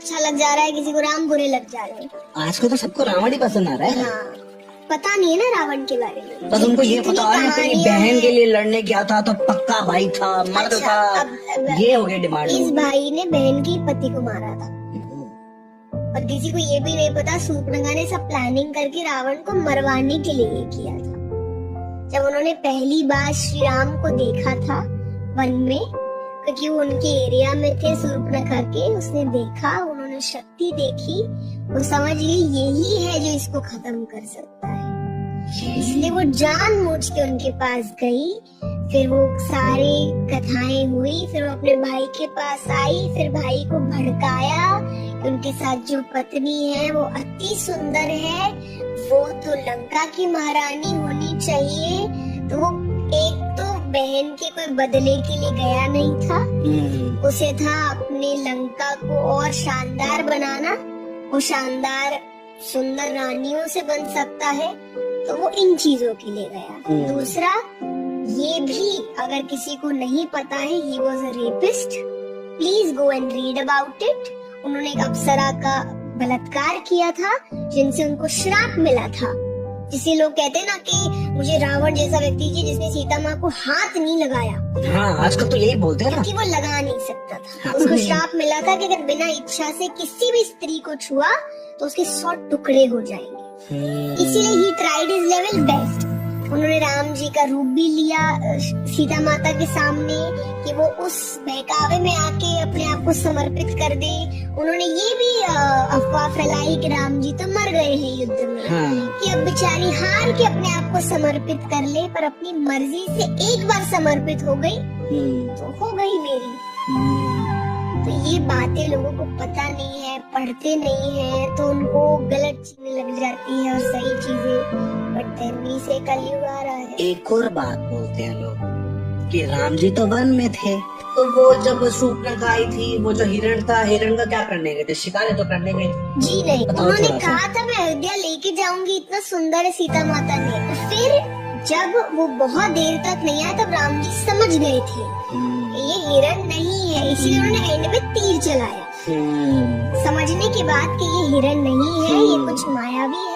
अच्छा लग जा रहा है, किसी को राम बुरे लग जा रहे हैं। आजकल तो सबको रावण ही पसंद आ रहा है। हाँ, पता नहीं है ना रावण के बारे में। बस उनको ये पता है कि बहन के लिए लड़ने गया था तो पक्का भाई था, मर्द अच्छा, था। अब ये हो गया डिमांड। इस भाई ने बहन के पति को मारा था और किसी को ये भी नहीं पता शूर्पणखा ने सब प्लानिंग करके रावण को मरवाने के लिए ये किया था। जब उन्होंने पहली बार श्री राम को देखा था वन में, क्योंकि वो उनके एरिया में थे शूर्पणखा के, उसने देखा, उन्होंने शक्ति देखी, वो समझ गई यही है जो इसको खत्म कर सकता है। इसलिए वो जानबूझ के उनके पास गई। फिर वो सारी कथाएं हुई, फिर वो अपने भाई के पास आई, फिर भाई को भड़काया कि उनके साथ जो पत्नी है वो अति सुंदर है, वो तो लंका की महारानी होनी चाहिए। तो वो एक तो बहन के कोई बदले के लिए गया नहीं था, उसे था अपने लंका को और शानदार बनाना। वो शानदार सुंदर रानियों से बन सकता है, तो वो इन चीजों के लिए गया। दूसरा, ये भी अगर किसी को नहीं पता है, he was a rapist, please go and read about it। उन्होंने एक अप्सरा का बलात्कार किया था जिनसे उनको श्राप मिला था। जिसे लोग कहते हैं ना कि मुझे रावण जैसा व्यक्ति चाहिए जिसने सीता माँ को हाथ नहीं लगाया। हाँ, आजकल तो यही बोलते हैं ना कि वो लगा नहीं सकता था। उसको श्राप मिला था कि अगर बिना इच्छा से किसी भी स्त्री को छुआ तो उसके 100 टुकड़े हो जाएंगे। इसीलिए he tried his level best. उन्होंने राम जी का रूप भी लिया सीता माता के सामने कि वो उस बहकावे में आके अपने आप को समर्पित कर दे। उन्होंने ये भी अफवाह फैलाई कि राम जी तो मर गए हैं युद्ध में, कि अब बेचारी हार के अपने आप को समर्पित कर ले, पर अपनी मर्जी से एक बार समर्पित हो गई तो हो गई मेरी। तो ये बातें लोगों को पता नहीं है, पढ़ते नहीं है, तो उनको गलत चीजें लग जाती है और सही चीजें। बट धर्मी से कलयुग आ रहा है। एक और बात बोलते हैं लोग कि राम जी तो वन में थे, तो वो जब शूर्पणखा आई थी, वो जो हिरण था, हिरण का क्या करने गए थे? शिकार तो करने गए जी नहीं, उन्होंने कहा था मैं अयोध्या लेके जाऊंगी, इतना सुंदर है सीता माता ने। फिर जब वो बहुत देर तक नहीं आया तब राम जी समझ गए थे ये हिरण नहीं है, इसीलिए उन्होंने एंड में तीर चलाया। समझने के बाद कि ये हिरण नहीं है, ये कुछ मायावी है।